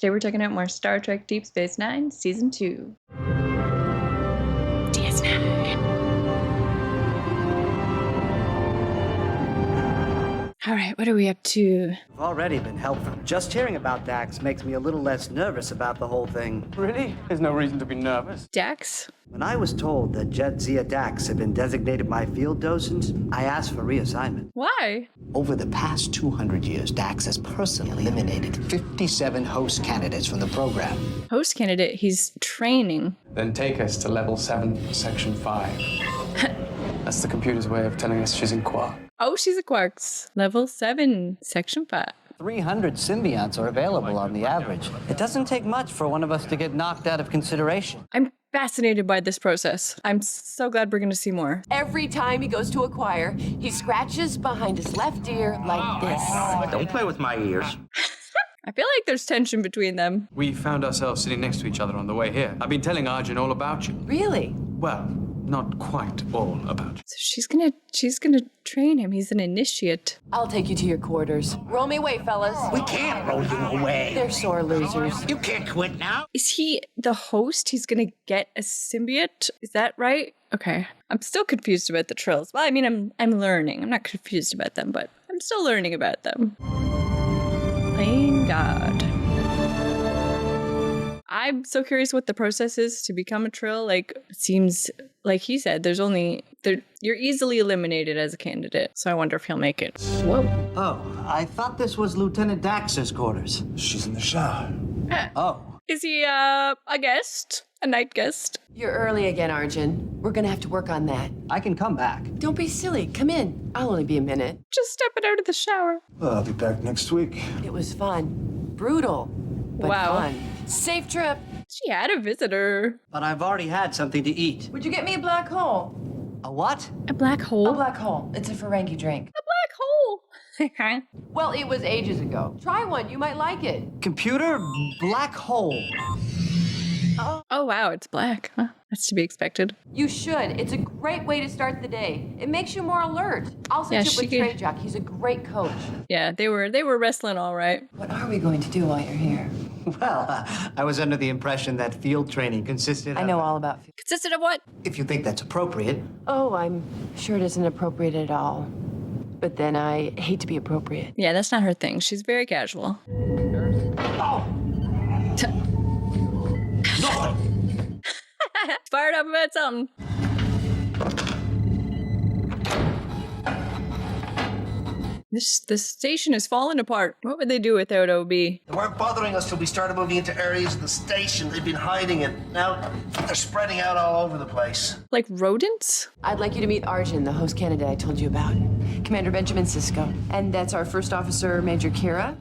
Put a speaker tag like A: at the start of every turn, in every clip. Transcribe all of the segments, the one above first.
A: Today we're checking out more Star Trek Deep Space Nine Season 2. DS9. All right, what are we up to?
B: I've already been helpful. Just hearing about Dax makes me a little less nervous about the whole thing.
C: Really? There's no reason to be nervous.
A: Dax?
B: When I was told that Jadzia Dax had been designated my field docent, I asked for reassignment.
A: Why?
D: Over the past 200 years, Dax has personally eliminated 57 host candidates from the program.
A: Host candidate, he's training.
C: Then take us to level 7, section 5. That's the computer's way of telling us she's in quark.
A: Oh, she's a Quarks. Level 7, Section 5.
B: 300 symbionts are available on the average. It doesn't take much for one of us to get knocked out of consideration.
A: I'm fascinated by this process. I'm so glad we're going to see more.
E: Every time he goes to acquire, he scratches behind his left ear like this.
F: Don't play with my ears.
A: I feel like there's tension between them.
C: We found ourselves sitting next to each other on the way here. I've been telling Arjun all about you.
E: Really?
C: Well, not quite all about you.
A: So she's gonna train him. He's an initiate.
E: I'll take you to your quarters. Roll me away, fellas.
F: We can't roll you away.
E: They're sore losers.
F: You can't quit now.
A: Is he the host? He's gonna get a symbiote? Is that right? Okay. I'm still confused about the Trills. Well, I mean, I'm learning. I'm not confused about them, but I'm still learning about them. Playing God. I'm so curious what the process is to become a Trill. Like, it seems like he said, you're easily eliminated as a candidate. So I wonder if he'll make it. Whoa.
B: Oh, I thought this was Lieutenant Dax's quarters.
G: She's in the shower.
B: Oh.
A: Is he a guest? A night guest?
E: You're early again, Arjun. We're gonna have to work on that.
B: I can come back.
E: Don't be silly. Come in. I'll only be a minute.
A: Just stepping out of the shower.
G: Well, I'll be back next week.
E: It was fun. Brutal. But
A: Wow.
E: fun. Safe trip.
A: She had a visitor.
B: But I've already had something to eat.
E: Would you get me a black hole?
B: A what?
A: A black hole?
E: A black hole. It's a Ferengi drink.
A: A black hole.
E: Well, it was ages ago. Try one. You might like it.
B: Computer black hole.
A: Oh, wow, it's black. Huh? That's to be expected.
E: You should. It's a great way to start the day. It makes you more alert. I'll
A: Yeah,
E: set you up with
A: she-
E: Trey Jock. He's a great coach.
A: Yeah, they were wrestling all right.
E: What are we going to do while you're here?
B: Well, I was under the impression that field training consisted of...
E: I know all about.
A: Consisted of what?
B: If you think that's appropriate.
E: Oh, I'm sure it isn't appropriate at all. But then I hate to be appropriate.
A: Yeah, that's not her thing. She's very casual. Fired up about something. This station is falling apart. What would they do without OB?
H: They weren't bothering us till we started moving into areas of the station. They've been hiding it. Now they're spreading out all over the place.
A: Like rodents?
E: I'd like you to meet Arjun, the host candidate I told you about. Commander Benjamin Sisko. And that's our first officer, Major Kira.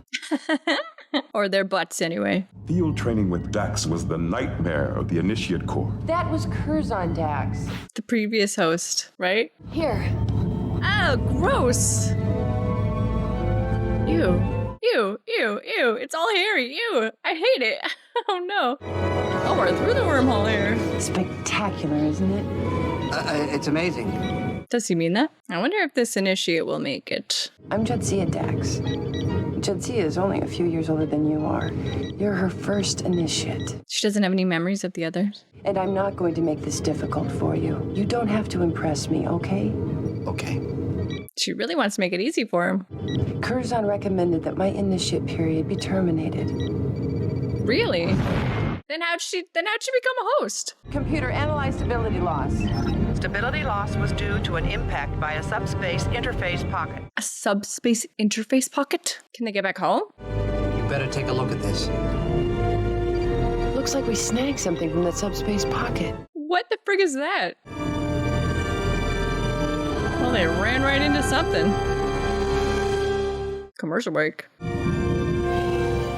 A: Or their butts, anyway.
G: Field training with Dax was the nightmare of the Initiate Corps.
E: That was Curzon Dax.
A: The previous host, right?
E: Here.
A: Oh, gross. Ew. Ew, ew, ew. It's all hairy. Ew. I hate it. Oh, no. Oh, we're through the wormhole here.
E: Spectacular, isn't it?
B: It's amazing.
A: Does he mean that? I wonder if this initiate will make it.
E: I'm Jadzia Dax. Jadzia is only a few years older than you are. You're her first initiate.
A: She doesn't have any memories of the others.
E: And I'm not going to make this difficult for you. You don't have to impress me, okay?
B: Okay.
A: She really wants to make it easy for him.
E: Curzon recommended that my initiate period be terminated.
A: Really? Then how'd she become a host?
E: Computer analyzed ability loss.
I: Stability loss was due to an impact by a subspace interface pocket.
A: A subspace interface pocket? Can they get back home?
B: You better take a look at this.
E: Looks like we snagged something from that subspace pocket.
A: What the frig is that? Well, they ran right into something. Commercial break.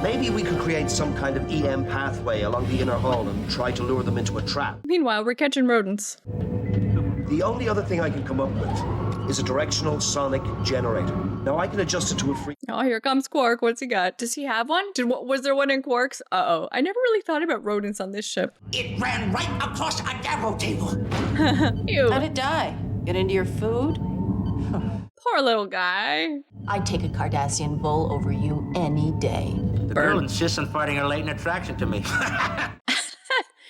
H: Maybe we could create some kind of EM pathway along the inner hull and try to lure them into a trap.
A: Meanwhile, we're catching rodents.
H: The only other thing I can come up with is a directional sonic generator. Now I can adjust it to a free...
A: Oh, here comes Quark. What's he got? Does he have one? Was there one in Quark's? Uh-oh. I never really thought about rodents on this ship.
F: It ran right across a Gavro table.
A: Ew.
E: How'd it die? Get into your food?
A: Poor little guy.
J: I'd take a Cardassian bull over you any day.
H: The
F: Girl
A: burn.
F: insists on fighting her latent attraction to me.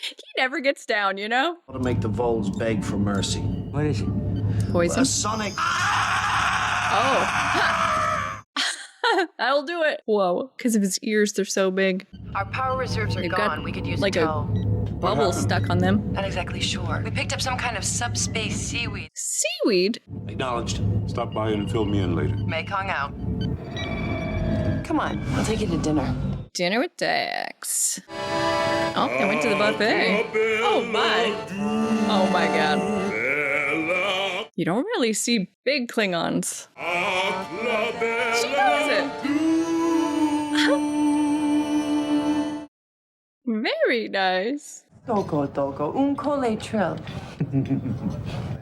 A: He never gets down, you know?
H: To make the voles beg for mercy.
B: What is it?
A: Poison.
H: A sonic.
A: Oh. That'll do it. Whoa. Because of his ears, they're so big.
E: Our power reserves are
A: They've
E: gone.
A: got,
E: We could use
A: like,
E: a
A: a
E: tow.
A: bubble stuck on them.
E: Not exactly sure. We picked up some kind of subspace seaweed.
A: Seaweed?
H: Acknowledged.
G: Stop by and fill me in later.
E: Mekong out. Come on, I'll take you to dinner.
A: Dinner with Dax. Oh, they went to the buffet. Oh my. Oh my god. You don't really see big Klingons. She knows it. Very nice.
E: Togo, un cole trill.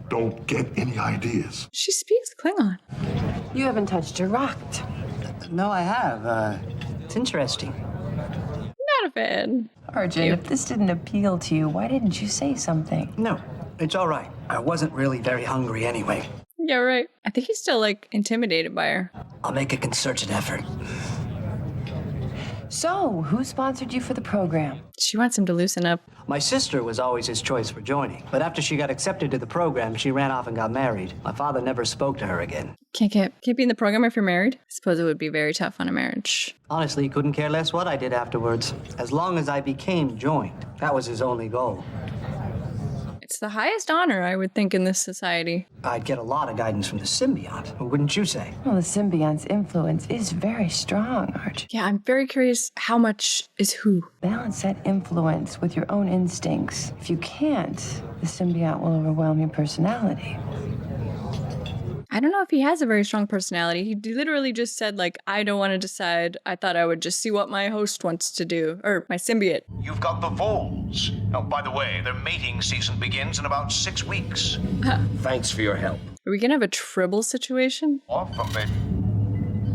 G: Don't get any ideas.
A: She speaks Klingon.
E: You haven't touched a rock.
B: No, I have. It's interesting.
A: Not a fan.
E: Arjun, if this didn't appeal to you, why didn't you say something?
B: No, it's all right. I wasn't really very hungry anyway.
A: Yeah, right. I think he's still, like, intimidated by her.
B: I'll make a concerted effort.
E: So, who sponsored you for the program?
A: She wants him to loosen up.
B: My sister was always his choice for joining, but after she got accepted to the program, she ran off and got married. My father never spoke to her again.
A: Can't be in the program if you're married. I suppose it would be very tough on a marriage.
B: Honestly, he couldn't care less what I did afterwards. As long as I became joined, that was his only goal.
A: It's the highest honor, I would think, in this society.
B: I'd get a lot of guidance from the symbiote, wouldn't you say?
E: Well, the symbiont's influence is very strong, Arjun.
A: Yeah, I'm very curious how much is who.
E: Balance that influence with your own instincts. If you can't, the symbiote will overwhelm your personality.
A: I don't know if he has a very strong personality. He literally just said, like, I don't want to decide. I thought I would just see what my host wants to do. Or my symbiote.
J: You've got the voles. Oh, by the way, their mating season begins in about 6 weeks.
H: Thanks for your help.
A: Are we going to have a tribble situation?
J: Off from it.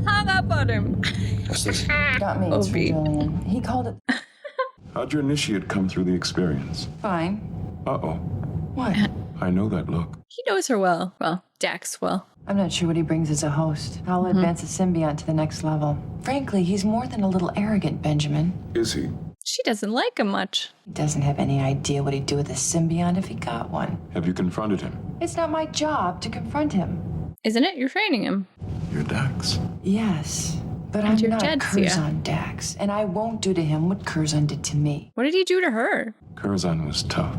A: Hung up on him.
H: What's this?
E: Not me, it's from
A: Obi.
E: Julian. He called it
G: How'd your initiate come through the experience?
E: fine.
G: Uh-oh.
E: What?
G: I know that look.
A: He knows her well. Well, Dax well.
E: I'm not sure what he brings as a host. I'll advance the symbiote to the next level. Frankly, he's more than a little arrogant, Benjamin.
G: Is he?
A: She doesn't like him much.
E: He doesn't have any idea what he'd do with a symbiote if he got one.
G: Have you confronted him?
E: It's not my job to confront him.
A: Isn't it? You're training him.
G: Your Dax.
E: Yes, but
A: And
E: I'm
A: your
E: not
A: Jadzia.
E: Curzon Dax, and I won't do to him what Curzon did to me.
A: What did he do to her?
G: Curzon was tough.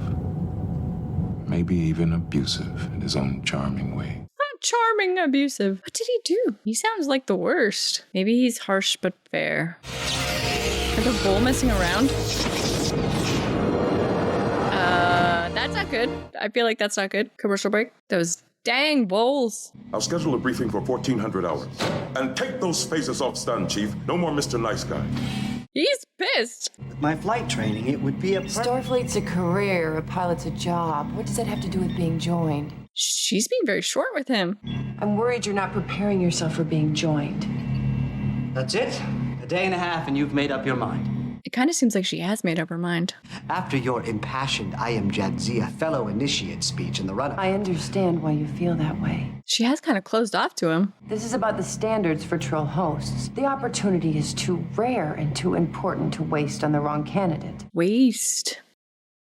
G: Maybe even abusive in his own charming way.
A: Not charming, abusive. What did he do? He sounds like the worst. Maybe he's harsh but fair. Are the bull messing around? That's not good. I feel like that's not good. Commercial break. Those dang bowls.
G: I'll schedule a briefing for 1400 hours. And take those faces off stun, Chief. No more Mr. Nice Guy.
A: He's pissed.
B: With my flight training, it would be a
E: Starfleet's a career, a pilot's a job. What does that have to do with being joined?
A: She's being very short with him.
E: I'm worried you're not preparing yourself for being joined.
B: That's it. A day and a half and you've made up your mind.
A: It kind of seems like she has made up her mind.
D: After your impassioned I am Jadzia fellow initiate speech in the run-up.
E: I understand why you feel that way.
A: She has kind of closed off to him.
E: This is about the standards for Trill hosts. The opportunity is too rare and too important to waste on the wrong candidate.
A: Waste.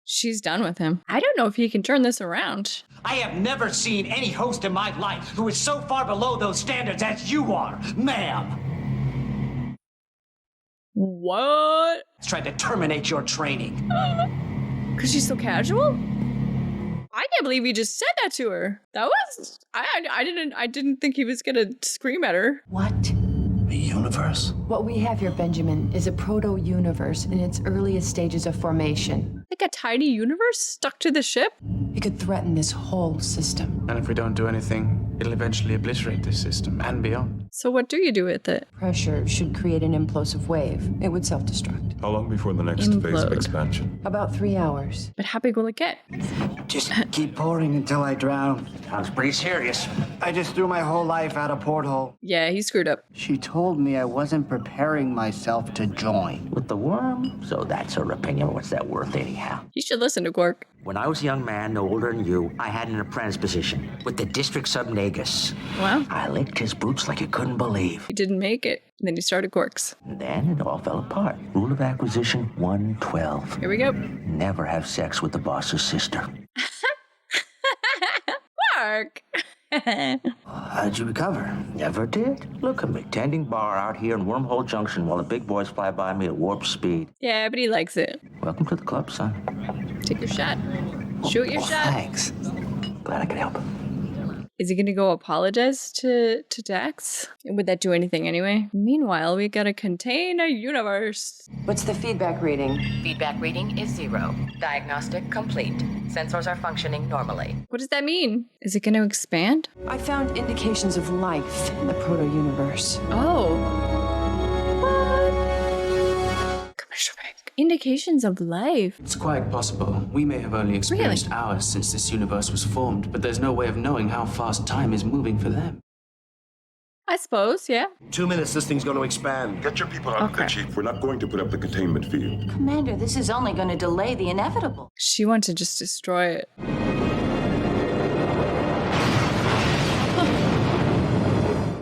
A: She's done with him. I don't know if he can turn this around.
D: I have never seen any host in my life who is so far below those standards as you are, ma'am.
A: What?
D: Tried to terminate your training.
A: Because she's so casual? I can't believe he just said that to her. That was I didn't think he was gonna scream at her.
E: What?
H: The universe.
E: What we have here, Benjamin, is a proto-universe in its earliest stages of formation.
A: Like a tiny universe stuck to the ship?
E: It could threaten this whole system.
C: And if we don't do anything, it'll eventually obliterate this system and beyond.
A: So what do you do with it?
E: Pressure should create an implosive wave. It would self-destruct.
G: How long before the next phase of
A: Implode.
G: expansion?
E: About 3 hours.
A: But how big will it get?
B: Just keep pouring until I drown.
F: Sounds pretty serious.
D: I just threw my whole life out a porthole.
A: Yeah, he screwed up.
D: She told me I wasn't preparing myself to join.
F: With the worm? So that's her opinion. What's that worth anyhow?
A: You should listen to Quark.
F: When I was a young man, no older than you, I had an apprentice position with the District Subnagus.
A: Wow.
F: I licked his boots like you couldn't believe.
A: He didn't make it. And then he started Quarks.
F: And then it all fell apart. Rule of acquisition 112.
A: Here we go.
F: Never have sex with the boss's sister.
A: Quark!
D: How'd you recover?
F: Never did. Look at me, tending bar out here in Wormhole Junction while the big boys fly by me at warp speed.
A: Yeah, but he likes it.
F: Welcome to the club, son.
A: Take your shot. Shoot your shot.
D: Thanks.
F: Glad I could help.
A: Is he gonna go apologize to Dax? Would that do anything anyway? Meanwhile, we gotta contain a universe.
E: What's the feedback reading?
K: Feedback reading is 0. Diagnostic complete. Sensors are functioning normally.
A: What does that mean? Is it gonna expand?
E: I found indications of life in the proto-universe.
A: Oh. What? Commercial break. Indications of life.
C: It's quite possible. We may have only experienced hours since this universe was formed, but there's no way of knowing how fast time is moving for them.
A: I suppose, yeah.
H: 2 minutes, this thing's going to expand.
G: Get your people out of there, Chief. We're not going to put up the containment field.
K: Commander, this is only going to delay the inevitable.
A: She wants to just destroy it.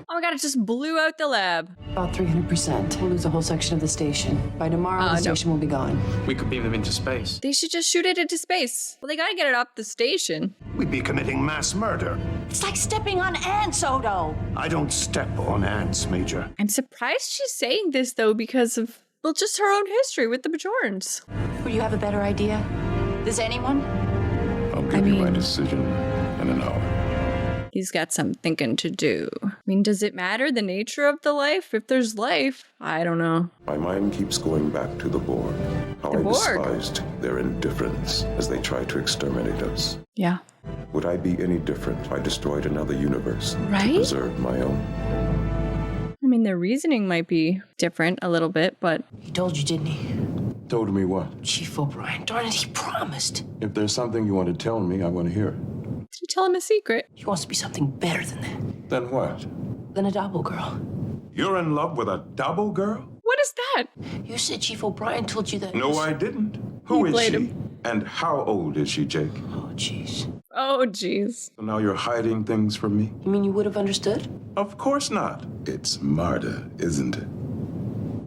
A: Oh my god, it just blew out the lab.
E: About 300%. We'll lose a whole section of the station. By tomorrow, the station will be gone.
C: We could beam them into space.
A: They should just shoot it into space. Well, they gotta get it off the station.
H: We'd be committing mass murder.
K: It's like stepping on ants, Odo.
H: I don't step on ants, Major.
A: I'm surprised she's saying this, though, because of, well, just her own history with the Bajorans.
K: Would you have a better idea? Does anyone?
G: I'll give you my decision in an hour.
A: He's got some thinking to do. I mean, does it matter the nature of the life? If there's life, I don't know.
G: My mind keeps going back to the Borg. How I despised their indifference as they tried to exterminate us.
A: Yeah.
G: Would I be any different if I destroyed another universe
A: Right?
G: to preserve my own?
A: I mean, their reasoning might be different a little bit, but...
H: He told you, didn't he?
G: Told me what?
H: Chief O'Brien. Darn it, he promised.
G: If there's something you want to tell me, I want to hear it.
A: Did you tell him a secret?
H: He wants to be something better than that.
G: Then what?
H: Than a double girl.
G: You're in love with a double girl?
A: What is that?
H: You said Chief O'Brien told you that.
G: No, I didn't. Who is
A: played
G: she?
A: him.
G: And how old is she, Jake?
H: Oh, jeez.
A: Oh, jeez.
G: So now you're hiding things from me?
H: You mean you would have understood?
G: Of course not. It's Marta, isn't it?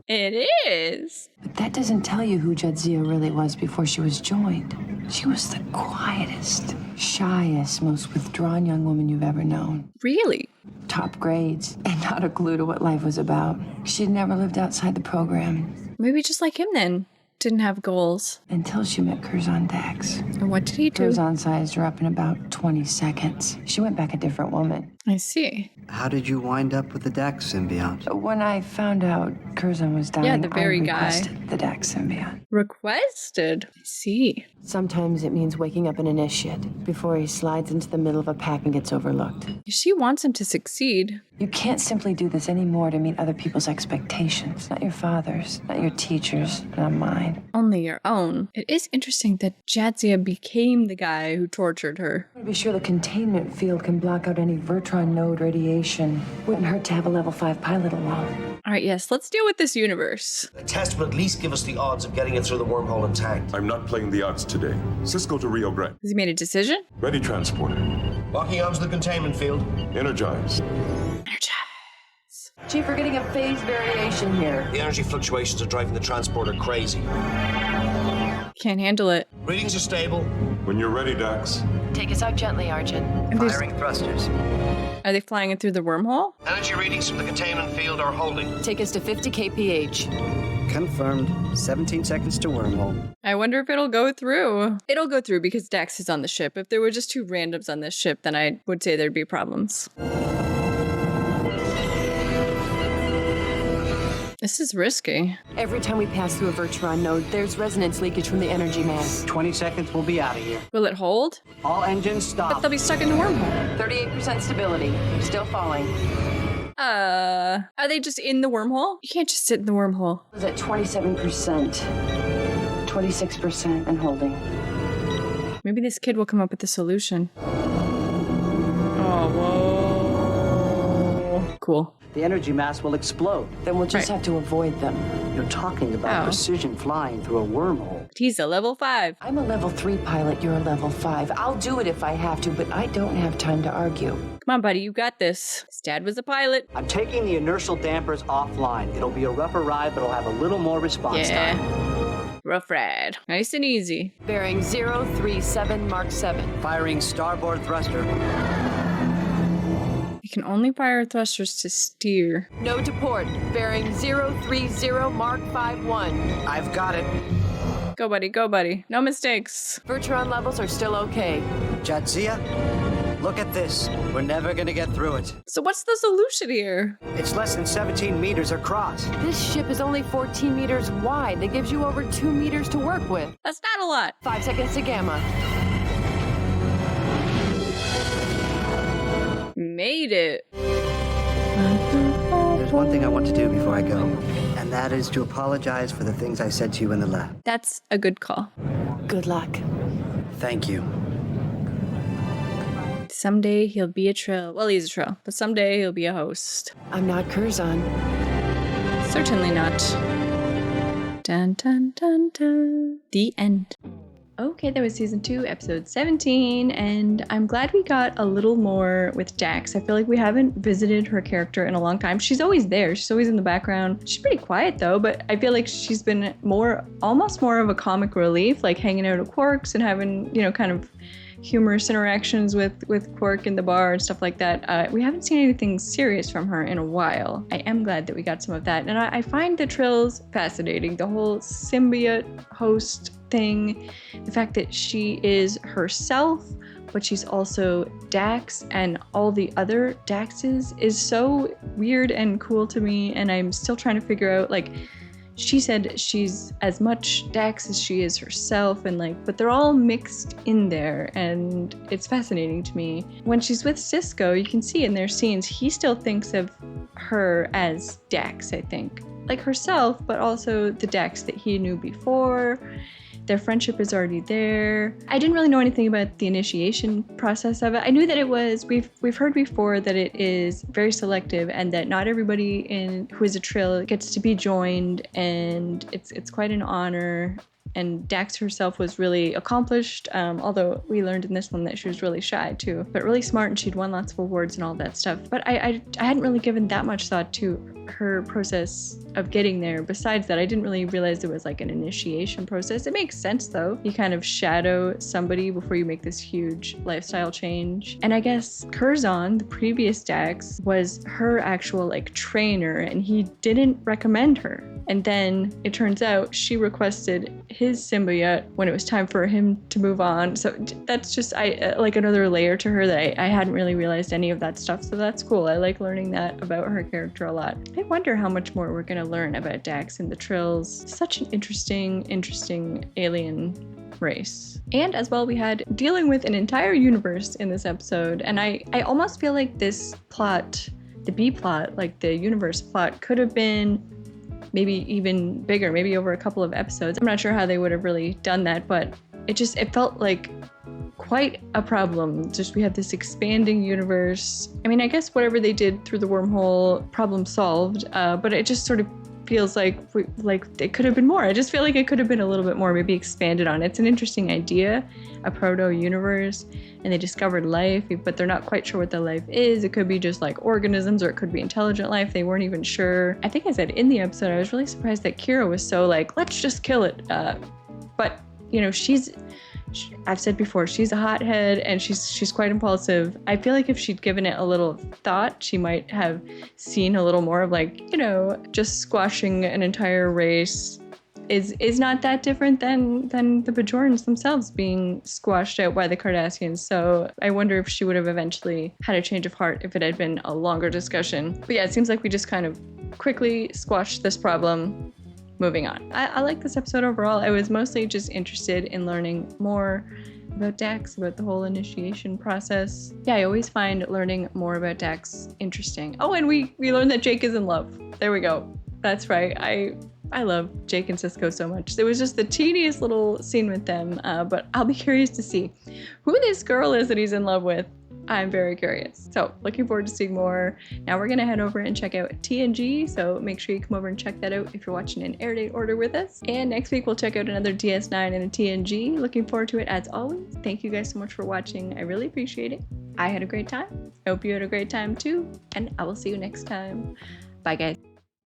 A: It is.
E: But that doesn't tell you who Jadzia really was before she was joined. She was the quietest, shyest, most withdrawn young woman you've ever known.
A: Really?
E: Top grades, and not a clue to what life was about. She'd never lived outside the program.
A: Maybe just like him then. Didn't have goals.
E: Until she met Curzon Dax.
A: And what did he do?
E: Curzon sized her up in about 20 seconds. She went back a different woman.
A: I see.
D: How did you wind up with the Dax symbiote?
E: When I found out Curzon was dying,
A: the very
E: I
A: guy.
E: requested the Dax symbiote.
A: Requested? I see.
E: Sometimes it means waking up an initiate before he slides into the middle of a pack and gets overlooked.
A: She wants him to succeed.
E: You can't simply do this anymore to meet other people's expectations. Not your father's, not your teacher's, not mine.
A: Only your own. It is interesting that Jadzia became the guy who tortured her.
E: I want to be sure the containment field can block out any Vertron node radiation. Wouldn't hurt to have a level 5 pilot along.
A: All right, yes, let's deal with this universe.
H: The test would at least give us the odds of getting it through the wormhole intact.
G: I'm not playing the odds today. Cisco to Rio Grande.
A: Has he made a decision?
G: Ready, transporter.
H: Locking onto the containment field.
G: Energize.
A: Energize.
E: Chief, we're getting a phase variation here.
H: The energy fluctuations are driving the transporter crazy.
A: Can't handle it.
H: Readings are stable.
G: When you're ready, Dax.
K: Take us out gently, Argent.
B: Firing thrusters.
A: Are they flying it through the wormhole?
H: Energy readings from the containment field are holding.
E: Take us to 50 kph.
B: Confirmed. 17 seconds to wormhole.
A: I wonder if it'll go through. It'll go through because Dax is on the ship. If there were just two randoms on this ship, then I would say there'd be problems. This is risky.
E: Every time we pass through a Vertron node, there's resonance leakage from the energy mass.
B: 20 seconds, we'll be out of here.
A: Will it hold?
B: All engines
A: But
B: stop.
A: they'll be stuck in the wormhole.
E: 38% stability. Still falling.
A: Are they just in the wormhole? You can't just sit in the wormhole.
E: It was at 27%. 26% and holding.
A: Maybe this kid will come up with a solution. whoa. Cool.
B: The energy mass will explode.
E: Then we'll just have to avoid them.
B: You're talking about
A: Oh.
B: precision flying through a wormhole.
A: But he's a level 5.
E: I'm a level 3 pilot, you're a level 5. I'll do it if I have to, but I don't have time to argue.
A: Come on, buddy, you got this. His dad was a pilot.
B: I'm taking the inertial dampers offline. It'll be a rougher ride, but it'll have a little more response time.
A: Rough ride. Nice and easy.
E: Bearing 037 Mark 7.
B: Firing starboard thruster.
A: You can only fire thrusters to steer.
E: No to port. Bearing 030 Mark 51.
B: I've got it.
A: Go, buddy, go, buddy. No mistakes.
E: Vertron levels are still okay.
B: Jadzia, look at this. We're never gonna get through it.
A: So what's the solution here?
B: It's less than 17 meters across.
E: This ship is only 14 meters wide. That gives you over 2 meters to work with.
A: That's not a lot.
E: 5 seconds to gamma.
A: Made it.
B: There's one thing I want to do before I go, and that is to apologize for the things I said to you in the lab.
A: That's a good call.
E: Good luck.
B: Thank you.
A: Someday he'll be a Trill. Well, he's a Trill, but someday he'll be a host.
E: I'm not Curzon.
A: Certainly not. Dun dun dun dun. The end. Okay, that was season 2, episode 17, and I'm glad we got a little more with Dax. I feel like we haven't visited her character in a long time. She's always there. She's always in the background. She's pretty quiet though, but I feel like she's been almost more of a comic relief, like hanging out at Quark's and having, kind of humorous interactions with Quark in the bar and stuff like that. We haven't seen anything serious from her in a while. I am glad that we got some of that. And I find the Trills fascinating. The whole symbiote host thing, the fact that she is herself, but she's also Dax, and all the other Daxes is so weird and cool to me. And I'm still trying to figure out, like, she said she's as much Dax as she is herself, and but they're all mixed in there, and it's fascinating to me. When she's with Sisko, you can see in their scenes, he still thinks of her as Dax, I think. Like herself, but also the Dax that he knew before. Their friendship is already there. I didn't really know anything about the initiation process of it. I knew that it was, we've heard before that it is very selective, and that not everybody who is a Trill gets to be joined, and it's quite an honor. And Dax herself was really accomplished, although we learned in this one that she was really shy too, but really smart, and she'd won lots of awards and all that stuff. But I hadn't really given that much thought to her process of getting there. Besides that, I didn't really realize there was like an initiation process. It makes sense though. You kind of shadow somebody before you make this huge lifestyle change. And I guess Curzon, the previous Dax, was her actual trainer, and he didn't recommend her. And then it turns out she requested his symbiote when it was time for him to move on. So that's just another layer to her that I hadn't really realized any of that stuff. So that's cool. I like learning that about her character a lot. I wonder how much more we're going to learn about Dax and the Trills. Such an interesting alien race. And as well, we had dealing with an entire universe in this episode. And I almost feel like this plot, the B plot, like the universe plot, could have been maybe even bigger, maybe over a couple of episodes. I'm not sure how they would have really done that, but it felt like quite a problem. Just we have this expanding universe. I mean, I guess whatever they did through the wormhole, problem solved, but it just sort of feels like it could have been more. I just feel like it could have been a little bit more, maybe expanded on. It's an interesting idea, a proto-universe, and they discovered life, but they're not quite sure what the life is. It could be just like organisms, or it could be intelligent life. They weren't even sure. I think I said in the episode, I was really surprised that Kira was so let's just kill it. But I've said before, she's a hothead, and she's quite impulsive. I feel like if she'd given it a little thought, she might have seen a little more of just squashing an entire race is not that different than the Bajorans themselves being squashed out by the Cardassians. So I wonder if she would have eventually had a change of heart if it had been a longer discussion. But yeah, it seems like we just kind of quickly squashed this problem. Moving on. I like this episode overall. I was mostly just interested in learning more about Dax, about the whole initiation process. Yeah, I always find learning more about Dax interesting. Oh, and we learned that Jake is in love. There we go. That's right. I love Jake and Sisko so much. There was just the teeniest little scene with them, but I'll be curious to see who this girl is that he's in love with. I'm very curious. So looking forward to seeing more. Now we're gonna head over and check out TNG, so make sure you come over and check that out if you're watching in air date order with us. And next week we'll check out another DS9 and a TNG. Looking forward to it as always. Thank you guys so much for watching. I really appreciate it. I had a great time. I hope you had a great time too, and I will see you next time. Bye guys.